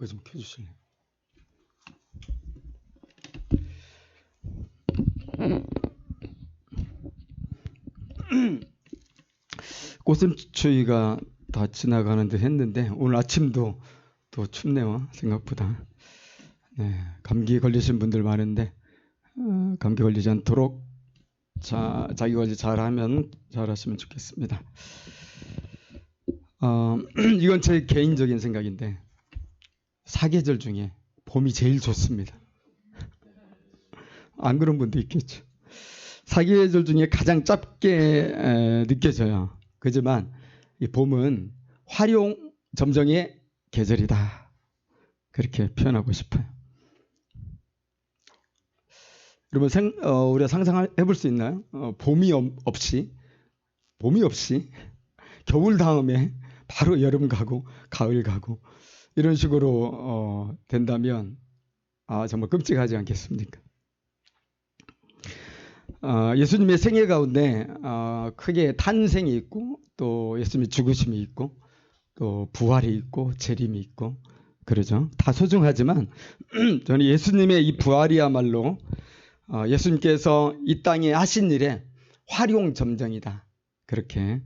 그거 좀 켜주실래요? 꽃샘추위가 다 지나가는 듯 했는데 오늘 아침도 또 춥네요. 생각보다. 네, 감기 걸리신 분들 많은데 감기 걸리지 않도록 자기 관리 잘하시면 좋겠습니다. 이건 제 개인적인 생각인데 사계절 중에 봄이 제일 좋습니다. 안 그런 분도 있겠죠. 사계절 중에 가장 짧게 느껴져요. 그지만 이 봄은 활용 점정의 계절이다. 그렇게 표현하고 싶어요. 여러분 우리가 상상해 볼 수 있나요? 봄이 없이 겨울 다음에 바로 여름 가고 가을 가고 이런 식으로 된다면 정말 끔찍하지 않겠습니까? 예수님의 생애 가운데 크게 탄생이 있고 또 예수님의 죽으심이 있고 또 부활이 있고 재림이 있고 그러죠. 다 소중하지만 저는 예수님의 이 부활이야말로 예수님께서 이 땅에 하신 일의 활용점정이다. 그렇게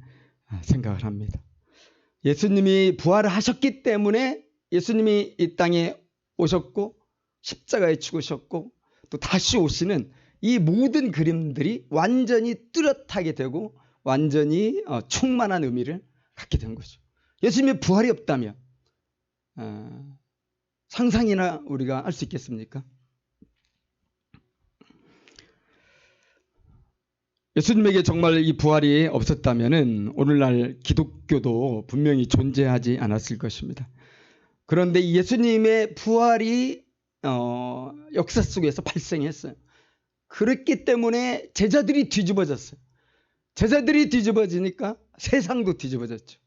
생각을 합니다. 예수님이 부활을 하셨기 때문에 예수님이 이 땅에 오셨고 십자가에 죽으셨고 또 다시 오시는 이 모든 그림들이 완전히 뚜렷하게 되고 완전히 충만한 의미를 갖게 된 거죠. 예수님의 부활이 없다면 상상이나 우리가 할 수 있겠습니까? 예수님에게 정말 이 부활이 없었다면 오늘날 기독교도 분명히 존재하지 않았을 것입니다. 그런데 예수님의 부활이 역사 속에서 발생했어요. 그렇기 때문에 제자들이 뒤집어졌어요. 제자들이 뒤집어지니까 세상도 뒤집어졌죠.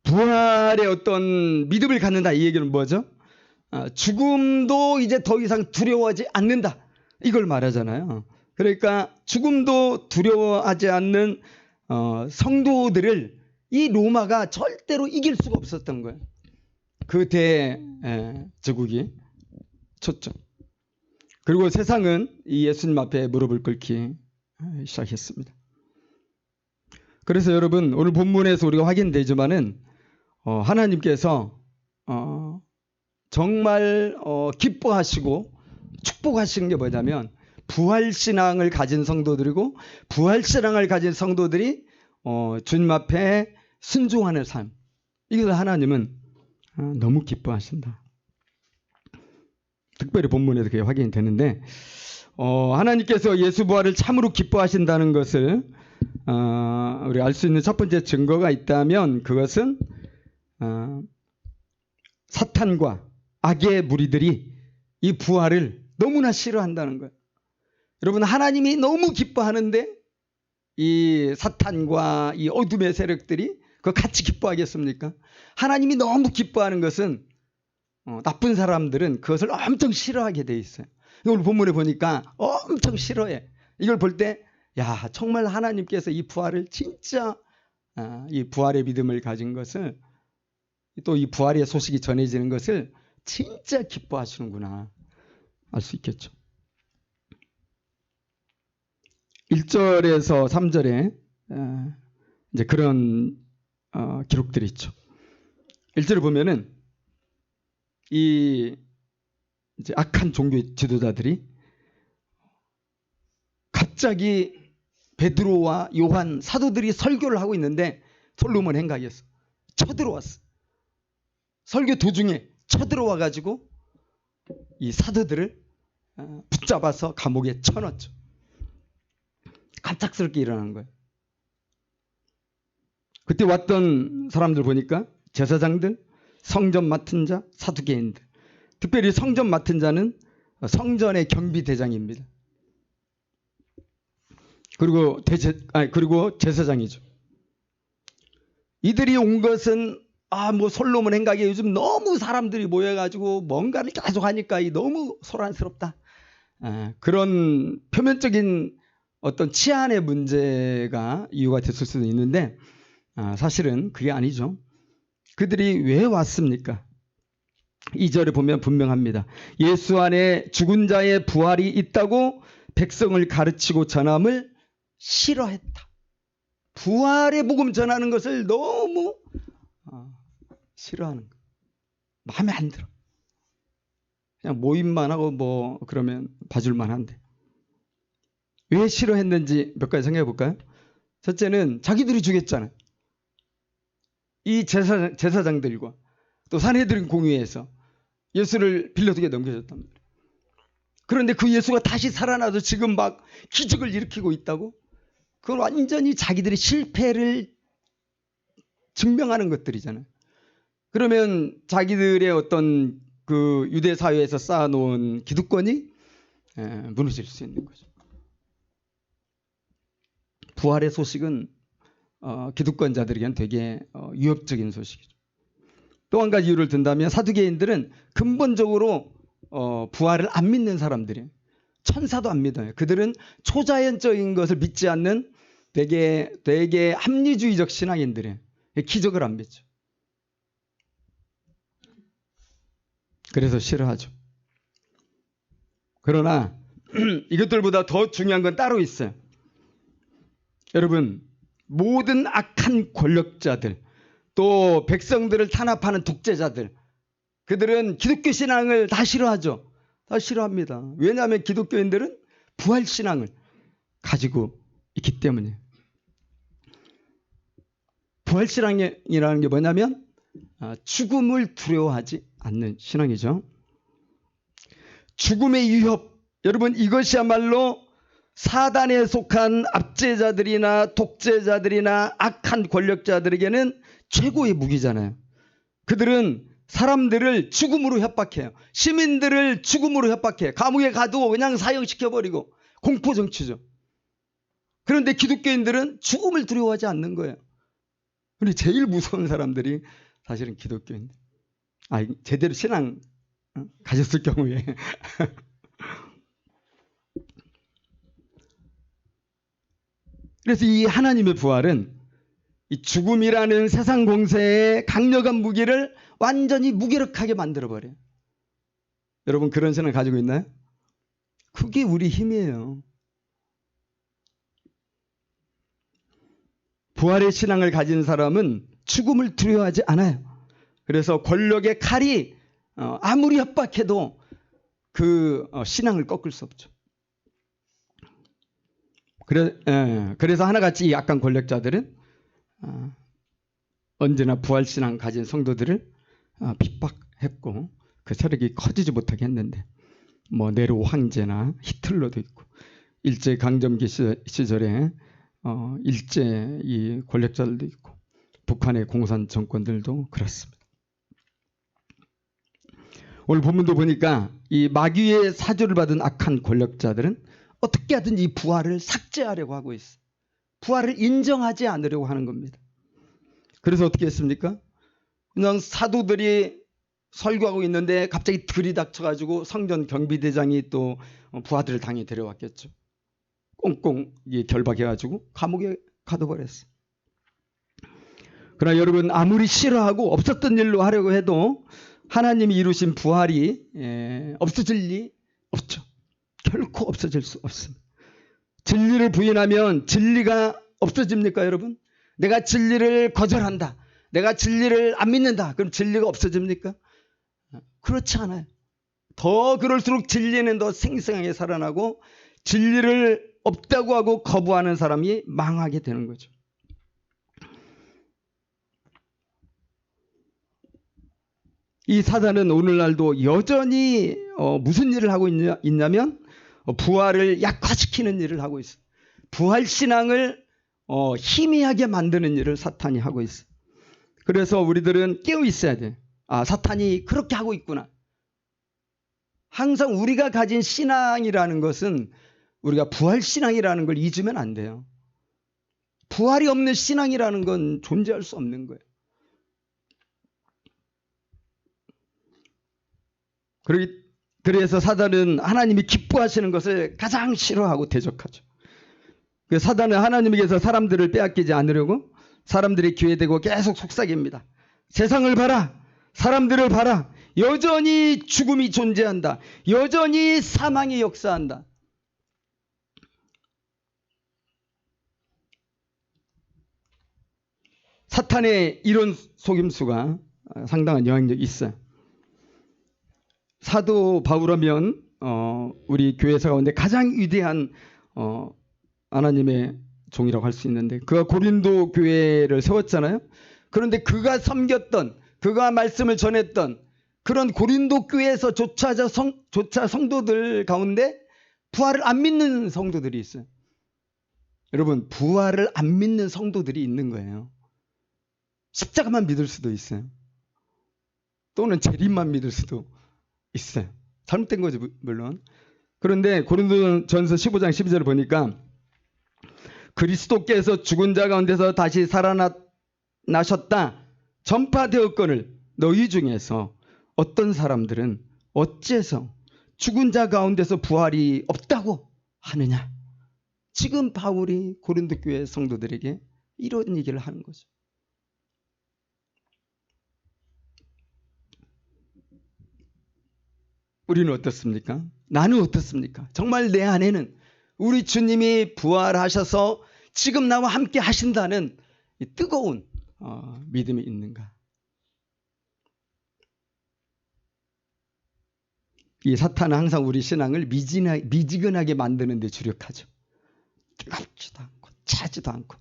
부활의 어떤 믿음을 갖는다 이 얘기는 뭐죠? 죽음도 이제 더 이상 두려워하지 않는다 이걸 말하잖아요. 그러니까 죽음도 두려워하지 않는 성도들을 이 로마가 절대로 이길 수가 없었던 거예요. 그 제국이 쳤죠. 그리고 세상은 이 예수님 앞에 무릎을 꿇기 시작했습니다. 그래서 여러분 오늘 본문에서 우리가 확인되지만은 하나님께서 정말 기뻐하시고 축복하시는 게 뭐냐면 부활신앙을 가진 성도들이고 부활신앙을 가진 성도들이 주님 앞에 순종하는 삶. 이것을 하나님은 너무 기뻐하신다. 특별히 본문에서 그게 확인이 되는데 하나님께서 예수 부활을 참으로 기뻐하신다는 것을 우리 알 수 있는 첫 번째 증거가 있다면 그것은 사탄과 악의 무리들이 이 부활을 너무나 싫어한다는 거예요. 여러분 하나님이 너무 기뻐하는데 이 사탄과 이 어둠의 세력들이 그거 같이 기뻐하겠습니까? 하나님이 너무 기뻐하는 것은 나쁜 사람들은 그것을 엄청 싫어하게 돼 있어요. 오늘 본문에 보니까 엄청 싫어해. 이걸 볼 때 야 정말 하나님께서 이 부활을 진짜 이 부활의 믿음을 가진 것을 또 이 부활의 소식이 전해지는 것을 진짜 기뻐하시는구나 알 수 있겠죠. 1절에서 3절에 이제 그런 기록들이 있죠. 1절을 보면은 이 이제 악한 종교 지도자들이 갑자기 베드로와 요한 사도들이 설교를 하고 있는데 솔로몬 행각이었어. 쳐들어왔어. 설교 도중에 쳐들어와 가지고 이 사도들을 붙잡아서 감옥에 쳐넣었죠. 갑작스럽게 일어난 거예요. 그때 왔던 사람들 보니까 제사장들, 성전 맡은 자, 사두개인들. 특별히 성전 맡은 자는 성전의 경비대장입니다. 그리고 제사장이죠. 이들이 온 것은 솔로몬 행각에 요즘 너무 사람들이 모여가지고 뭔가를 계속 하니까 너무 소란스럽다. 그런 표면적인 어떤 치안의 문제가 이유가 됐을 수도 있는데 사실은 그게 아니죠. 그들이 왜 왔습니까? 2절에 보면 분명합니다. 예수 안에 죽은 자의 부활이 있다고 백성을 가르치고 전함을 싫어했다. 부활의 복음 전하는 것을 너무 싫어하는 거예요. 마음에 안 들어. 그냥 모임만 하고 뭐 그러면 봐줄만 한데. 왜 싫어했는지 몇 가지 생각해 볼까요? 첫째는 자기들이 죽였잖아요. 이 제사장들과 또 산헤드린 공의회에서 예수를 빌라도에게 넘겨줬단 말이에요. 그런데 그 예수가 다시 살아나서 지금 막 기적을 일으키고 있다고? 그건 완전히 자기들의 실패를 증명하는 것들이잖아요. 그러면 자기들의 어떤 그 유대 사회에서 쌓아놓은 기득권이 무너질 수 있는 거죠. 부활의 소식은 기득권자들에게는 되게 위협적인 소식이죠. 또 한 가지 이유를 든다면 사두개인들은 근본적으로 부활을 안 믿는 사람들이에요. 천사도 안 믿어요. 그들은 초자연적인 것을 믿지 않는 되게 합리주의적 신앙인들이에요. 기적을 안 믿죠. 그래서 싫어하죠. 그러나 이것들보다 더 중요한 건 따로 있어요. 여러분, 모든 악한 권력자들, 또 백성들을 탄압하는 독재자들, 그들은 기독교 신앙을 다 싫어하죠. 다 싫어합니다. 왜냐하면 기독교인들은 부활 신앙을 가지고 있기 때문이에요. 부활 신앙이라는 게 뭐냐면 죽음을 두려워하지 않는 신앙이죠. 죽음의 위협, 여러분 이것이야말로 사단에 속한 압제자들이나 독재자들이나 악한 권력자들에게는 최고의 무기잖아요. 그들은 사람들을 죽음으로 협박해요. 시민들을 죽음으로 협박해요. 감옥에 가두고 그냥 사형시켜버리고 공포정치죠. 그런데 기독교인들은 죽음을 두려워하지 않는 거예요. 그런데 제일 무서운 사람들이 사실은 기독교인들. 제대로 신앙 가졌을 경우에. 그래서 이 하나님의 부활은 이 죽음이라는 세상 공세의 강력한 무기를 완전히 무기력하게 만들어버려요. 여러분 그런 신앙 가지고 있나요? 그게 우리 힘이에요. 부활의 신앙을 가진 사람은 죽음을 두려워하지 않아요. 그래서 권력의 칼이 아무리 협박해도 그 신앙을 꺾을 수 없죠. 그래서 하나같이 이 악한 권력자들은 언제나 부활신앙 가진 성도들을 핍박했고 그 세력이 커지지 못하게 했는데 뭐 네로 황제나 히틀러도 있고 일제강점기 시절에 일제 이 권력자들도 있고 북한의 공산 정권들도 그렇습니다. 오늘 본문도 보니까 이 마귀의 사주를 받은 악한 권력자들은 어떻게 하든 이 부활을 삭제하려고 하고 있어요. 부활을 인정하지 않으려고 하는 겁니다. 그래서 어떻게 했습니까? 그냥 사도들이 설교하고 있는데 갑자기 들이닥쳐가지고 성전 경비대장이 또 부하들을 당해 데려왔겠죠. 꽁꽁 결박해가지고 감옥에 가둬버렸어요. 그러나 여러분 아무리 싫어하고 없었던 일로 하려고 해도 하나님이 이루신 부활이 없어질 리 없죠. 결코 없어질 수 없습니다. 진리를 부인하면 진리가 없어집니까 여러분? 내가 진리를 거절한다. 내가 진리를 안 믿는다. 그럼 진리가 없어집니까? 그렇지 않아요. 더 그럴수록 진리는 더 생생하게 살아나고 진리를 없다고 하고 거부하는 사람이 망하게 되는 거죠. 이 사단은 오늘날도 여전히 무슨 일을 하고 있냐면 부활을 약화시키는 일을 하고 있어요. 부활신앙을 희미하게 만드는 일을 사탄이 하고 있어요. 그래서 우리들은 깨어 있어야 돼요. 사탄이 그렇게 하고 있구나. 항상 우리가 가진 신앙이라는 것은 우리가 부활신앙이라는 걸 잊으면 안 돼요. 부활이 없는 신앙이라는 건 존재할 수 없는 거예요. 그래서 사단은 하나님이 기뻐하시는 것을 가장 싫어하고 대적하죠. 사단은 하나님에게서 사람들을 빼앗기지 않으려고 사람들이 기회되고 계속 속삭입니다. 세상을 봐라. 사람들을 봐라. 여전히 죽음이 존재한다. 여전히 사망이 역사한다. 사탄의 이런 속임수가 상당한 영향력이 있어요. 사도 바울하면 우리 교회사 가운데 가장 위대한 하나님의 종이라고 할 수 있는데, 그가 고린도 교회를 세웠잖아요. 그런데 그가 섬겼던, 그가 말씀을 전했던 그런 고린도 교회에서 조차 성도들 가운데 부활을 안 믿는 성도들이 있어요. 여러분, 부활을 안 믿는 성도들이 있는 거예요. 십자가만 믿을 수도 있어요. 또는 재림만 믿을 수도 있어요. 잘못된 거죠, 물론. 그런데 고린도전서 15장 12절을 보니까 그리스도께서 죽은 자 가운데서 다시 살아나셨다 전파되었거늘 너희 중에서 어떤 사람들은 어째서 죽은 자 가운데서 부활이 없다고 하느냐. 지금 바울이 고린도 교회 성도들에게 이런 얘기를 하는 거죠. 우리는 어떻습니까? 나는 어떻습니까? 정말 내 안에는 우리 주님이 부활하셔서 지금 나와 함께 하신다는 이 뜨거운 믿음이 있는가? 이 사탄은 항상 우리 신앙을 미지근하게 만드는 데 주력하죠. 뜨겁지도 않고 차지도 않고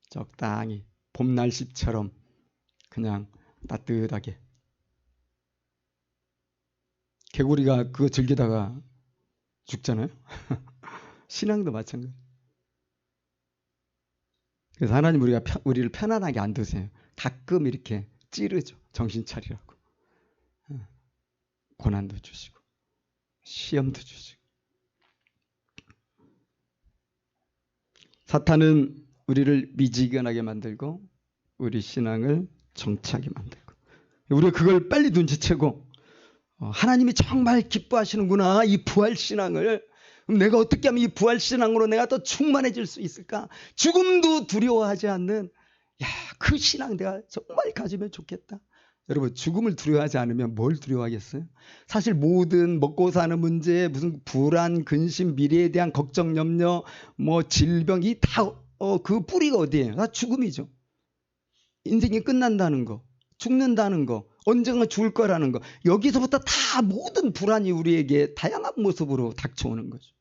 적당히 봄 날씨처럼 그냥 따뜻하게. 개구리가 그거 즐기다가 죽잖아요. 신앙도 마찬가지. 그래서 하나님 우리를 편안하게 안 두세요. 가끔 이렇게 찌르죠. 정신 차리라고. 고난도 주시고 시험도 주시고. 사탄은 우리를 미지근하게 만들고 우리 신앙을 정치하게 만들고, 우리가 그걸 빨리 눈치채고 하나님이 정말 기뻐하시는구나, 이 부활신앙을. 그럼 내가 어떻게 하면 이 부활신앙으로 내가 더 충만해질 수 있을까? 죽음도 두려워하지 않는, 그 신앙 내가 정말 가지면 좋겠다. 여러분, 죽음을 두려워하지 않으면 뭘 두려워하겠어요? 사실 모든 먹고 사는 문제, 무슨 불안, 근심, 미래에 대한 걱정, 염려, 질병이 다 그 뿌리가 어디예요? 다 죽음이죠. 인생이 끝난다는 거, 죽는다는 거, 언젠가 죽을 거라는 거, 여기서부터 다 모든 불안이 우리에게 다양한 모습으로 닥쳐오는 거죠.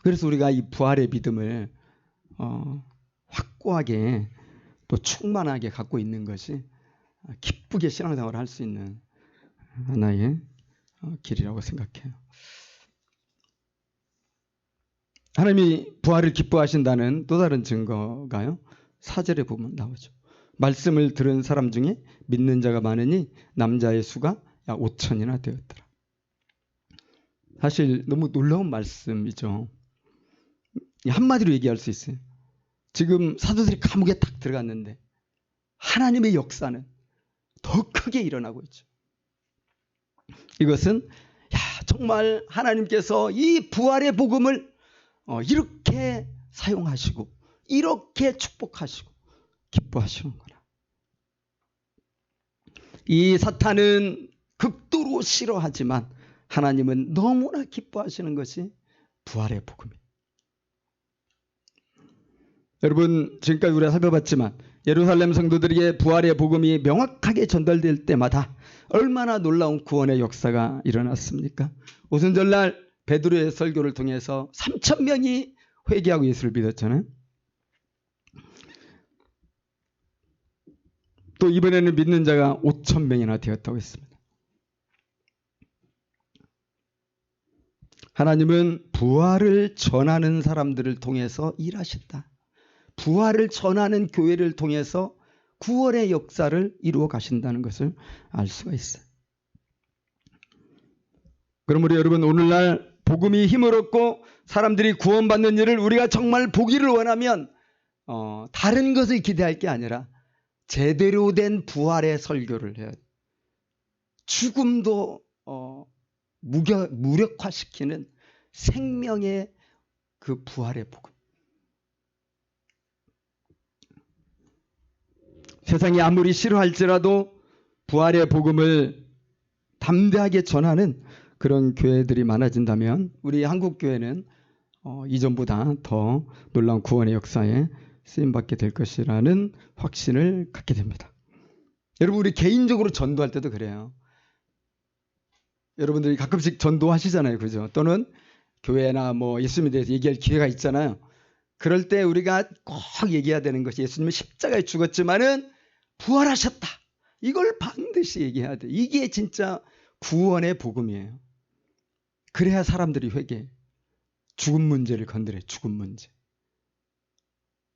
그래서 우리가 이 부활의 믿음을 확고하게 또 충만하게 갖고 있는 것이 기쁘게 신앙생활을 할 수 있는 하나의 길이라고 생각해요. 하나님이 부활을 기뻐하신다는 또 다른 증거가요, 4절에 보면 나오죠. 말씀을 들은 사람 중에 믿는 자가 많으니 남자의 수가 약 5천이나 되었더라. 사실 너무 놀라운 말씀이죠. 한마디로 얘기할 수 있어요. 지금 사도들이 감옥에 딱 들어갔는데 하나님의 역사는 더 크게 일어나고 있죠. 이것은 정말 하나님께서 이 부활의 복음을 이렇게 사용하시고 이렇게 축복하시고 기뻐하시는구나. 이 사탄은 극도로 싫어하지만 하나님은 너무나 기뻐하시는 것이 부활의 복음이에요. 여러분, 지금까지 우리가 살펴봤지만 예루살렘 성도들에게 부활의 복음이 명확하게 전달될 때마다 얼마나 놀라운 구원의 역사가 일어났습니까? 오순절날 베드로의 설교를 통해서 3,000명이 회개하고 예수를 믿었잖아요. 또 이번에는 믿는 자가 5,000명이나 되었다고 했습니다. 하나님은 부활을 전하는 사람들을 통해서 일하신다. 부활을 전하는 교회를 통해서 구원의 역사를 이루어 가신다는 것을 알 수가 있어요. 그럼 우리 여러분, 오늘날 복음이 힘을 얻고 사람들이 구원받는 일을 우리가 정말 보기를 원하면 다른 것을 기대할 게 아니라 제대로 된 부활의 설교를 해야 돼요. 죽음도 무력화시키는 생명의 그 부활의 복음. 세상이 아무리 싫어할지라도 부활의 복음을 담대하게 전하는 그런 교회들이 많아진다면 우리 한국교회는 이전보다 더 놀라운 구원의 역사에 쓰임받게 될 것이라는 확신을 갖게 됩니다. 여러분, 우리 개인적으로 전도할 때도 그래요. 여러분들이 가끔씩 전도하시잖아요. 그죠? 또는 교회나 예수님에 대해서 얘기할 기회가 있잖아요. 그럴 때 우리가 꼭 얘기해야 되는 것이 예수님은 십자가에 죽었지만은 부활하셨다. 이걸 반드시 얘기해야 돼. 이게 진짜 구원의 복음이에요. 그래야 사람들이 회개해. 죽음 문제를 건드려. 죽음 문제.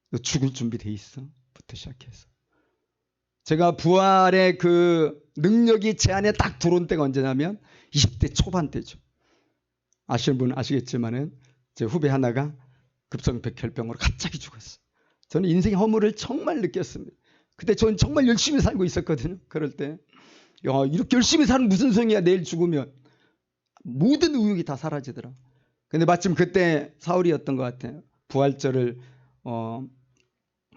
너 죽을 준비 돼 있어? 부터 시작해서. 제가 부활의 그 능력이 제 안에 딱 들어온 때가 언제냐면 20대 초반 때죠. 아시는 분은 아시겠지만은 제 후배 하나가 급성백혈병으로 갑자기 죽었어. 저는 인생의 허물을 정말 느꼈습니다. 그때 저는 정말 열심히 살고 있었거든요. 그럴 때 이렇게 열심히 사는 무슨 소용이야. 내일 죽으면. 모든 의욕이 다 사라지더라. 근데 마침 그때 사울이었던 것 같아요.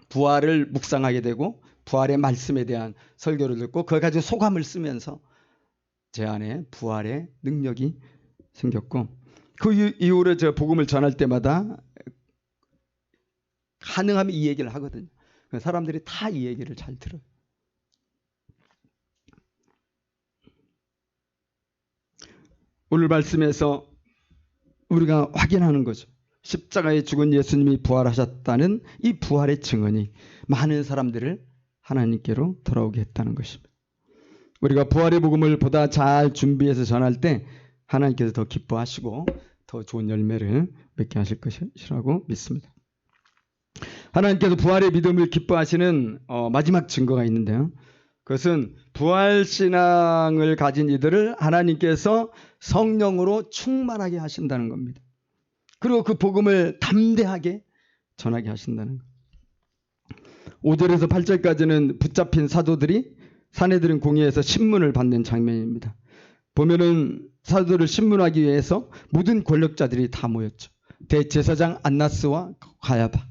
부활을 묵상하게 되고 부활의 말씀에 대한 설교를 듣고 그걸 가지고 소감을 쓰면서 제 안에 부활의 능력이 생겼고, 그 이후로 제가 복음을 전할 때마다 가능하면 이 얘기를 하거든요. 사람들이 다 이 얘기를 잘 들어요. 오늘 말씀에서 우리가 확인하는 거죠. 십자가에 죽은 예수님이 부활하셨다는 이 부활의 증언이 많은 사람들을 하나님께로 돌아오게 했다는 것입니다. 우리가 부활의 복음을 보다 잘 준비해서 전할 때 하나님께서 더 기뻐하시고 더 좋은 열매를 맺게 하실 것이라고 믿습니다. 하나님께서 부활의 믿음을 기뻐하시는 마지막 증거가 있는데요. 그것은 부활신앙을 가진 이들을 하나님께서 성령으로 충만하게 하신다는 겁니다. 그리고 그 복음을 담대하게 전하게 하신다는 것. 5절에서 8절까지는 붙잡힌 사도들이 사내들인 공회에서 신문을 받는 장면입니다. 보면은 사도들을 신문하기 위해서 모든 권력자들이 다 모였죠. 대제사장 안나스와 가야바,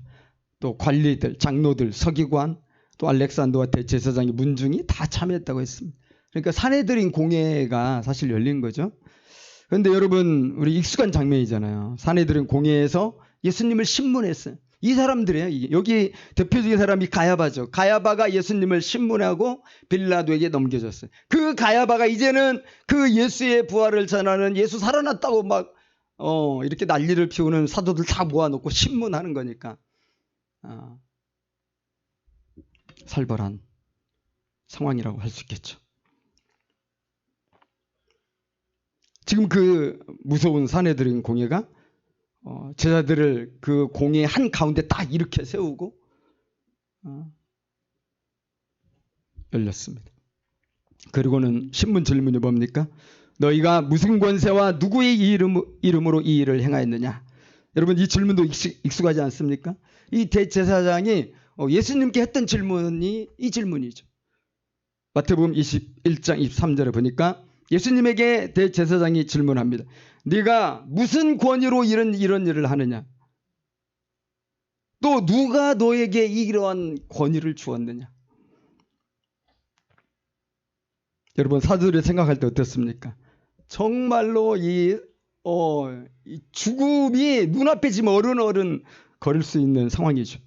또 관리들, 장로들, 서기관, 또 알렉산더와 대제사장이 문중이 다 참여했다고 했습니다. 그러니까 사내들인 공회가 사실 열린 거죠. 그런데 여러분, 우리 익숙한 장면이잖아요. 사내들인 공회에서 예수님을 신문했어요. 이 사람들이에요. 여기 대표적인 사람이 가야바죠. 가야바가 예수님을 신문하고 빌라도에게 넘겨줬어요. 그 가야바가 이제는 그 예수의 부활을 전하는, 예수 살아났다고 막 이렇게 난리를 피우는 사도들 다 모아놓고 신문하는 거니까 살벌한 상황이라고 할 수 있겠죠. 지금 그 무서운 사내들인 공회가 제자들을 그 공회 한 가운데 딱 이렇게 세우고 열렸습니다. 그리고는 신문 질문이 뭡니까? 너희가 무슨 권세와 누구의 이름으로 이 일을 행하였느냐? 여러분, 이 질문도 익숙하지 않습니까? 이 대제사장이 예수님께 했던 질문이 이 질문이죠. 마태복음 21장 23절에 보니까 예수님에게 대제사장이 질문합니다. 네가 무슨 권위로 이런 일을 하느냐? 또 누가 너에게 이러한 권위를 주었느냐? 여러분, 사도들이 생각할 때 어떻습니까? 정말로 이 죽음이 눈앞에 지금 어른어른 거릴 수 있는 상황이죠.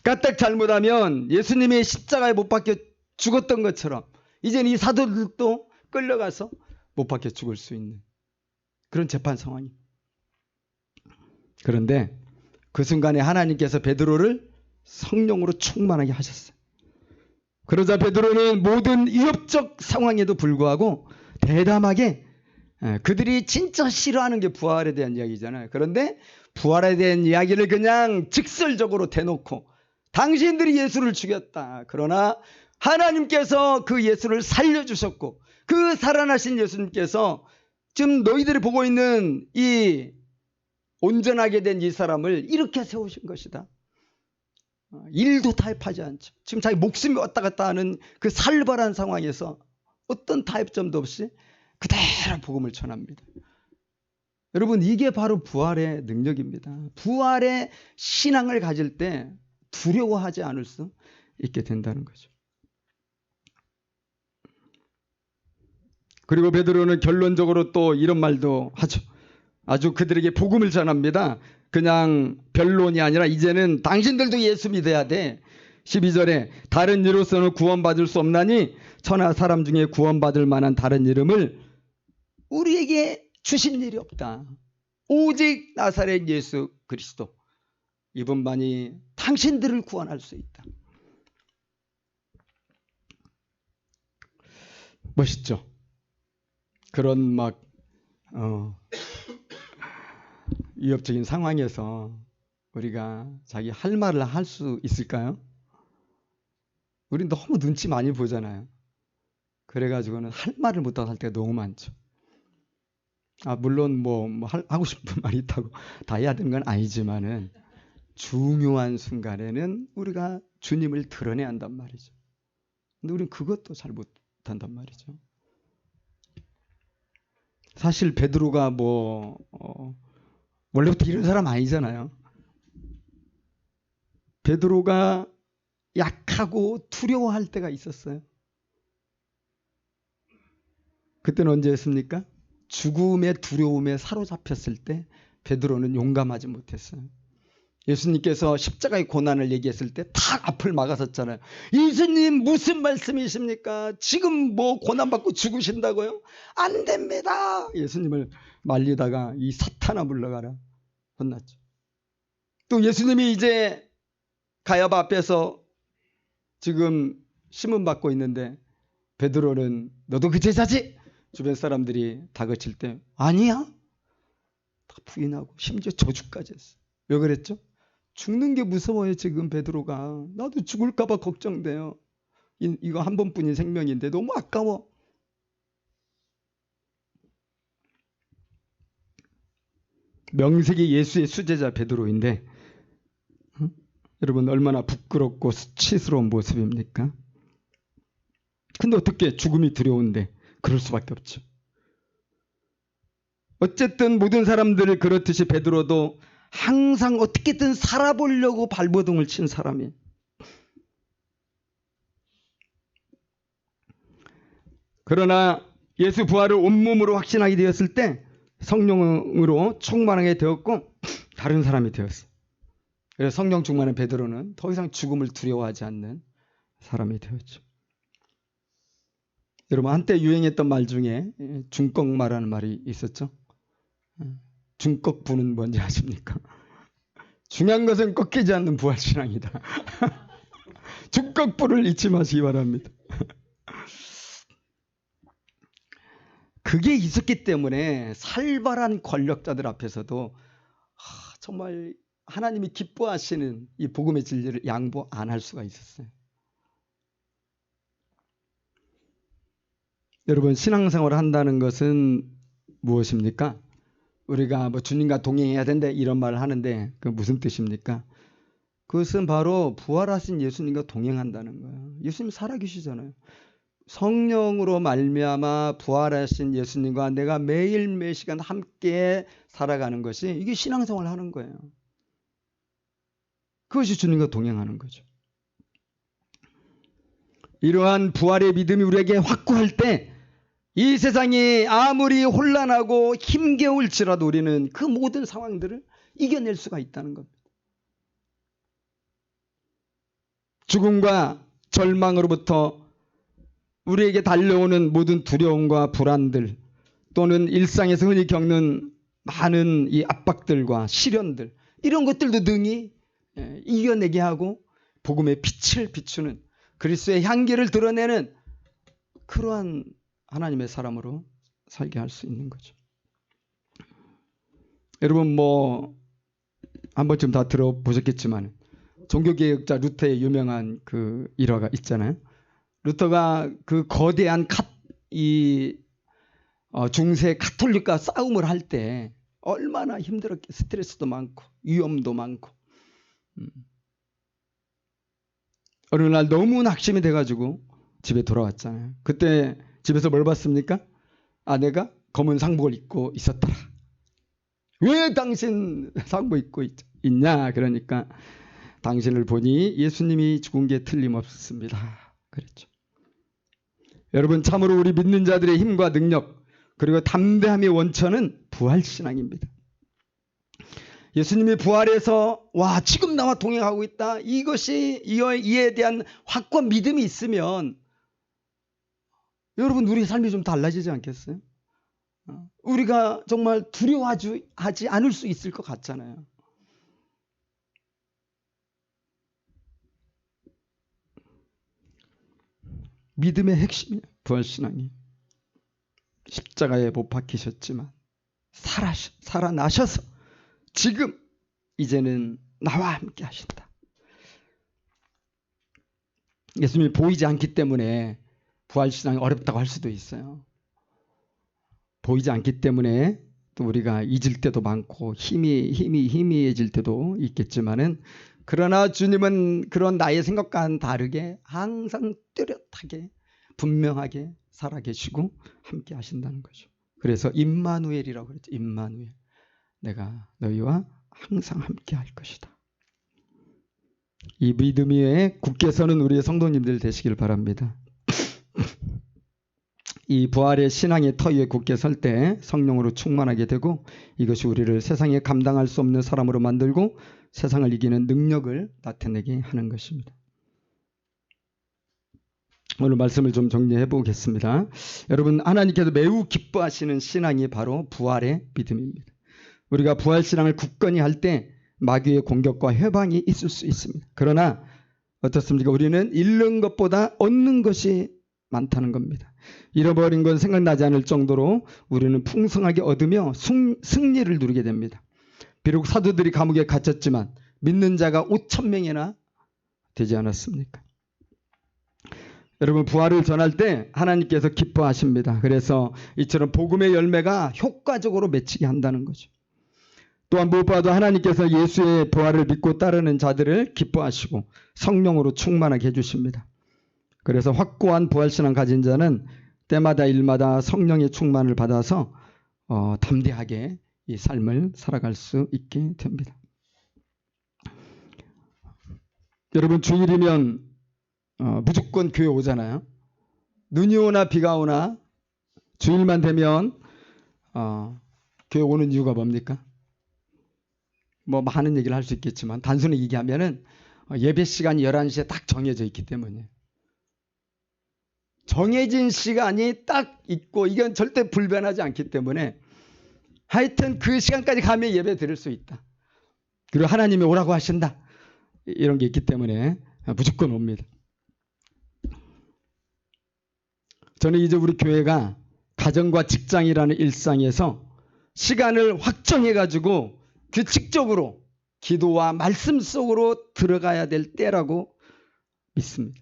까딱 잘못하면 예수님의 십자가에 못 박혀 죽었던 것처럼 이제는 이 사도들도 끌려가서 못 박혀 죽을 수 있는 그런 재판 상황입니다. 그런데 그 순간에 하나님께서 베드로를 성령으로 충만하게 하셨어요. 그러자 베드로는 모든 위협적 상황에도 불구하고 대담하게, 그들이 진짜 싫어하는 게 부활에 대한 이야기잖아요. 그런데 부활에 대한 이야기를 그냥 직설적으로 대놓고 당신들이 예수를 죽였다. 그러나 하나님께서 그 예수를 살려주셨고 그 살아나신 예수님께서 지금 너희들이 보고 있는 이 온전하게 된 이 사람을 이렇게 세우신 것이다. 일도 타협하지 않죠. 지금 자기 목숨이 왔다 갔다 하는 그 살벌한 상황에서 어떤 타협점도 없이 그대로 복음을 전합니다. 여러분, 이게 바로 부활의 능력입니다. 부활의 신앙을 가질 때 두려워하지 않을 수, 있게 된다는 거죠. 그리고 베드로는 결론적으로 또 이런 말도 하죠. 아주 그들에게 복음을 전합니다. 그냥 변론이 아니라 이제는 당신들도 예수 믿어야 돼. 12절에 다른 이로서는 구원받을 수 없나니 천하 사람 중에 구원받을 만한 다른 이름을 우리에게 주신 일이 없다. 오직 나사렛 예수 그리스도, 이분만이 당신들을 구원할 수 있다. 멋있죠? 그런 막 위협적인 상황에서 우리가 자기 할 말을 할 수 있을까요? 우린 너무 눈치 많이 보잖아요. 그래가지고는 할 말을 못하고 할 때가 너무 많죠. 물론 하고 싶은 말이 있다고 다 해야 되는 건 아니지만은 중요한 순간에는 우리가 주님을 드러내야 한단 말이죠. 근데 우리는 그것도 잘 못한단 말이죠. 사실 베드로가 원래부터 이런 사람 아니잖아요. 베드로가 약하고 두려워할 때가 있었어요. 그때는 언제였습니까? 죽음의 두려움에 사로잡혔을 때 베드로는 용감하지 못했어요. 예수님께서 십자가의 고난을 얘기했을 때 탁 앞을 막아섰잖아요. 예수님 무슨 말씀이십니까? 지금 고난받고 죽으신다고요? 안 됩니다. 예수님을 말리다가 이 사탄아 물러가라 혼났죠. 또 예수님이 이제 가야바 앞에서 지금 심문받고 있는데 베드로는 너도 그 제자지? 주변 사람들이 다그칠 때 아니야? 다 부인하고 심지어 저주까지 했어요. 왜 그랬죠? 죽는 게 무서워요. 지금 베드로가. 나도 죽을까 봐 걱정돼요. 이거 한 번뿐인 생명인데 너무 아까워. 명색이 예수의 수제자 베드로인데 여러분 얼마나 부끄럽고 수치스러운 모습입니까? 근데 어떻게 죽음이 두려운데 그럴 수밖에 없죠. 어쨌든 모든 사람들을 그렇듯이 베드로도 항상 어떻게든 살아보려고 발버둥을 친 사람이에요. 그러나 예수 부활을 온몸으로 확신하게 되었을 때 성령으로 충만하게 되었고 다른 사람이 되었어요. 그래서 성령 충만한 베드로는 더 이상 죽음을 두려워하지 않는 사람이 되었죠. 여러분 한때 유행했던 말 중에 중꺽말하는 말이 있었죠. 중꺽부는 뭔지 아십니까? 중요한 것은 꺾이지 않는 부활신앙이다. 중꺽부를 잊지 마시기 바랍니다. 그게 있었기 때문에 살벌한 권력자들 앞에서도 정말 하나님이 기뻐하시는 이 복음의 진리를 양보 안 할 수가 있었어요. 여러분 신앙생활을 한다는 것은 무엇입니까? 우리가 주님과 동행해야 된다 이런 말을 하는데 그 무슨 뜻입니까? 그것은 바로 부활하신 예수님과 동행한다는 거예요. 예수님 살아계시잖아요. 성령으로 말미암아 부활하신 예수님과 내가 매일 매시간 함께 살아가는 것이 이게 신앙생활을 하는 거예요. 그것이 주님과 동행하는 거죠. 이러한 부활의 믿음이 우리에게 확고할 때 이 세상이 아무리 혼란하고 힘겨울지라도 우리는 그 모든 상황들을 이겨낼 수가 있다는 겁니다. 죽음과 절망으로부터 우리에게 달려오는 모든 두려움과 불안들 또는 일상에서 흔히 겪는 많은 이 압박들과 시련들 이런 것들도 능히 이겨내게 하고 복음의 빛을 비추는 그리스도의 향기를 드러내는 그러한 하나님의 사람으로 살게 할 수 있는 거죠. 여러분 한 번쯤 다 들어보셨겠지만 종교개혁자 루터의 유명한 그 일화가 있잖아요. 루터가 그 거대한 중세 가톨릭과 싸움을 할 때 얼마나 힘들었게 스트레스도 많고 위험도 많고 어느 날 너무 낙심이 돼가지고 집에 돌아왔잖아요. 그때 집에서 뭘 봤습니까? 아내가 검은 상복을 입고 있었더라. 왜 당신 상복 입고 있냐? 그러니까 당신을 보니 예수님이 죽은 게 틀림없습니다. 그랬죠. 여러분, 참으로 우리 믿는 자들의 힘과 능력 그리고 담대함의 원천은 부활신앙입니다. 예수님이 부활해서 와 지금 나와 동행하고 있다. 이에 대한 확고한 믿음이 있으면 여러분 우리 삶이 좀 달라지지 않겠어요? 우리가 정말 두려워하지 않을 수 있을 것 같잖아요. 믿음의 핵심이에요. 부활신앙이. 십자가에 못 박히셨지만 살아나셔서 지금 이제는 나와 함께 하신다. 예수님이 보이지 않기 때문에 부활신앙이 어렵다고 할 수도 있어요. 보이지 않기 때문에 또 우리가 잊을 때도 많고 희미해질 때도 있겠지만은 그러나 주님은 그런 나의 생각과는 다르게 항상 뚜렷하게 분명하게 살아계시고 함께 하신다는 거죠. 그래서 임마누엘이라고 그랬죠. 임마누엘. 내가 너희와 항상 함께 할 것이다. 이 믿음 위에 굳게 서는 우리의 성도님들 되시길 바랍니다. 이 부활의 신앙의 터 위에 굳게 설 때 성령으로 충만하게 되고 이것이 우리를 세상에 감당할 수 없는 사람으로 만들고 세상을 이기는 능력을 나타내게 하는 것입니다. 오늘 말씀을 좀 정리해 보겠습니다. 여러분, 하나님께서 매우 기뻐하시는 신앙이 바로 부활의 믿음입니다. 우리가 부활신앙을 굳건히 할 때 마귀의 공격과 회방이 있을 수 있습니다. 그러나 어떻습니까? 우리는 잃는 것보다 얻는 것이 많다는 겁니다. 잃어버린 건 생각나지 않을 정도로 우리는 풍성하게 얻으며 승리를 누리게 됩니다. 비록 사도들이 감옥에 갇혔지만 믿는 자가 5,000명이나 되지 않았습니까? 여러분, 부활을 전할 때 하나님께서 기뻐하십니다. 그래서 이처럼 복음의 열매가 효과적으로 맺히게 한다는 거죠. 또한 무엇보다도 하나님께서 예수의 부활을 믿고 따르는 자들을 기뻐하시고 성령으로 충만하게 해주십니다. 그래서 확고한 부활신앙 가진 자는 때마다 일마다 성령의 충만을 받아서 담대하게 이 삶을 살아갈 수 있게 됩니다. 여러분, 주일이면 무조건 교회 오잖아요. 눈이 오나 비가 오나 주일만 되면 교회 오는 이유가 뭡니까? 뭐 많은 얘기를 할 수 있겠지만 단순히 얘기하면은 예배 시간이 11시에 딱 정해져 있기 때문에 정해진 시간이 딱 있고 이건 절대 불변하지 않기 때문에 하여튼 그 시간까지 가면 예배 드릴 수 있다. 그리고 하나님이 오라고 하신다. 이런 게 있기 때문에 무조건 옵니다. 저는 이제 우리 교회가 가정과 직장이라는 일상에서 시간을 확정해가지고 규칙적으로 기도와 말씀 속으로 들어가야 될 때라고 믿습니다.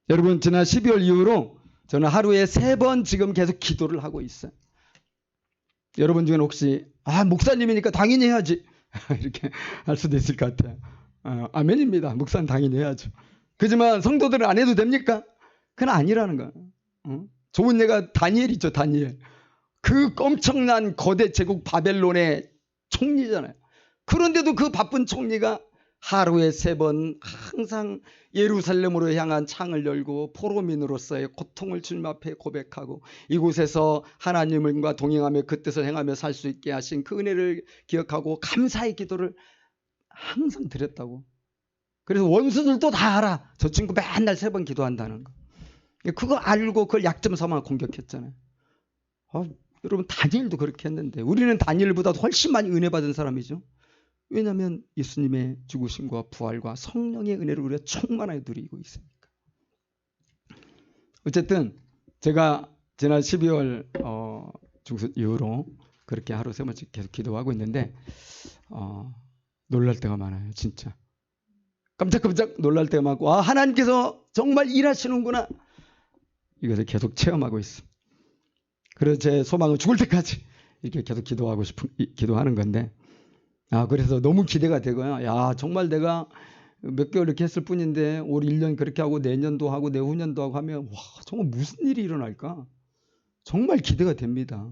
여러분, 지난 12월 이후로 저는 하루에 3번 지금 계속 기도를 하고 있어요. 여러분 중에는 혹시 목사님이니까 당연히 해야지 이렇게 할 수도 있을 것 같아요. 아멘입니다. 목사는 당연히 해야죠. 그렇지만 성도들은 안 해도 됩니까? 그건 아니라는 거예요. 좋은 예가 다니엘이죠. 다니엘. 그 엄청난 거대 제국 바벨론의 총리잖아요. 그런데도 그 바쁜 총리가 하루에 3번 항상 예루살렘으로 향한 창을 열고 포로민으로서의 고통을 주님 앞에 고백하고 이곳에서 하나님과 동행하며 그 뜻을 행하며 살 수 있게 하신 그 은혜를 기억하고 감사의 기도를 항상 드렸다고. 그래서 원수들도 다 알아. 저 친구 맨날 3번 기도한다는 거. 그거 알고 그걸 약점 삼아 공격했잖아요. 여러분, 다니엘도 그렇게 했는데 우리는 다니엘보다 훨씬 많이 은혜 받은 사람이죠. 왜냐하면 예수님의 죽으심과 부활과 성령의 은혜를 우리가 충만하게 누리고 있으니까. 어쨌든 제가 지난 12월 중순 이후로 그렇게 하루 3번씩 계속 기도하고 있는데 놀랄 때가 많아요. 진짜 깜짝깜짝 놀랄 때가 많고 하나님께서 정말 일하시는구나 이것을 계속 체험하고 있습니다. 그래서 제 소망은 죽을 때까지 이렇게 계속 기도하는 건데 그래서 너무 기대가 되고요. 정말 내가 몇 개월 이렇게 했을 뿐인데 올 1년 그렇게 하고 내년도 하고 내후년도 하고 하면 정말 무슨 일이 일어날까? 정말 기대가 됩니다.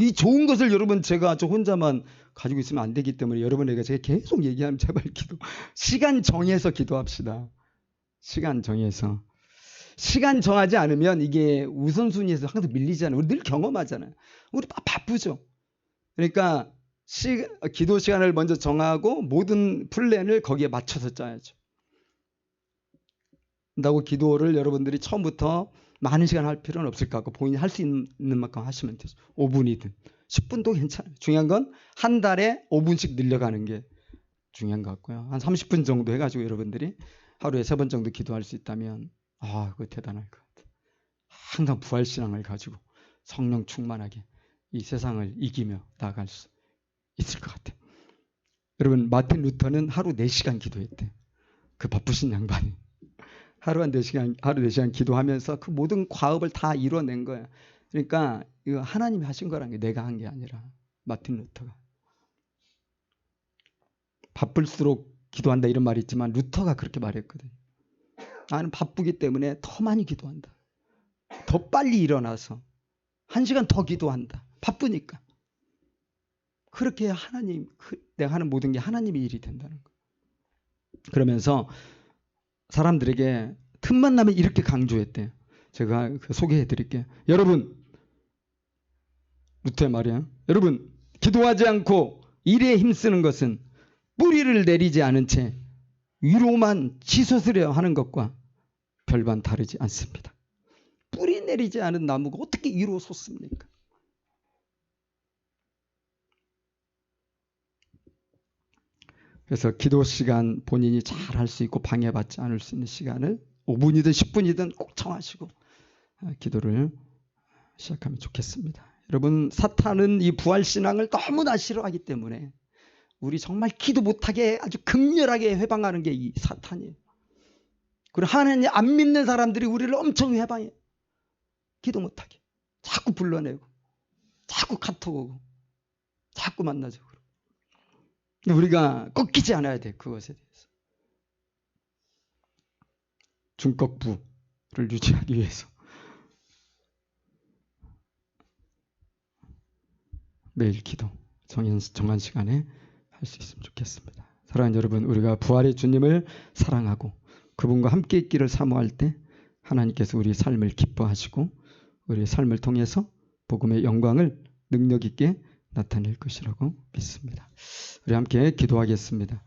이 좋은 것을 여러분 제가 저 혼자만 가지고 있으면 안 되기 때문에 여러분에게 제가 계속 얘기하면 제발 시간 정해서 기도합시다. 시간 정해서. 시간 정하지 않으면 이게 우선순위에서 항상 밀리잖아요. 우리 늘 경험하잖아요. 우리 바쁘죠. 그러니까 기도 시간을 먼저 정하고 모든 플랜을 거기에 맞춰서 짜야죠. 그렇다고 기도를 여러분들이 처음부터 많은 시간 할 필요는 없을 것 같고 본인이 할 수 있는 만큼 하시면 되죠. 5분이든 10분도 괜찮아요. 중요한 건 한 달에 5분씩 늘려가는 게 중요한 것 같고요. 한 30분 정도 해가지고 여러분들이 하루에 3번 정도 기도할 수 있다면 그거 대단할 것 같아요. 항상 부활신앙을 가지고 성령 충만하게 이 세상을 이기며 나아갈 수 있을 것 같아요. 여러분 마틴 루터는 하루 4시간 기도했대요. 그 바쁘신 양반이. 하루 4시간 기도하면서 그 모든 과업을 다 이뤄낸 거예요. 그러니까 이거 하나님이 하신 거라는 게 내가 한 게 아니라 마틴 루터가. 바쁠수록 기도한다 이런 말이 있지만 루터가 그렇게 말했거든요. 나는 바쁘기 때문에 더 많이 기도한다. 더 빨리 일어나서 1시간 더 기도한다. 바쁘니까. 그렇게 내가 하는 모든 게 하나님의 일이 된다는 거예요. 그러면서 사람들에게 틈만 나면 이렇게 강조했대요. 제가 소개해 드릴게요. 여러분, 루터의 말이야. 여러분, 기도하지 않고 일에 힘쓰는 것은 뿌리를 내리지 않은 채 위로만 치솟으려 하는 것과 별반 다르지 않습니다. 뿌리 내리지 않은 나무가 어떻게 위로 솟습니까? 그래서 기도 시간 본인이 잘 할 수 있고 방해받지 않을 수 있는 시간을 5분이든 10분이든 꼭 정하시고 기도를 시작하면 좋겠습니다. 여러분 사탄은 이 부활신앙을 너무나 싫어하기 때문에 우리 정말 기도 못하게 아주 극렬하게 회방하는 게 이 사탄이에요. 그리고 하나님 안 믿는 사람들이 우리를 엄청 회방해요. 기도 못하게. 자꾸 불러내고 자꾸 카톡 오고 자꾸 만나죠. 우리가 꺾이지 않아야 돼. 그것에 대해서. 중꺾부를 유지하기 위해서 매일 기도 정한 시간에 할 수 있으면 좋겠습니다. 사랑하는 여러분, 우리가 부활의 주님을 사랑하고 그분과 함께 있기를 사모할 때 하나님께서 우리 삶을 기뻐하시고 우리의 삶을 통해서 복음의 영광을 능력 있게 나타낼 것이라고 믿습니다. 우리 함께 기도하겠습니다.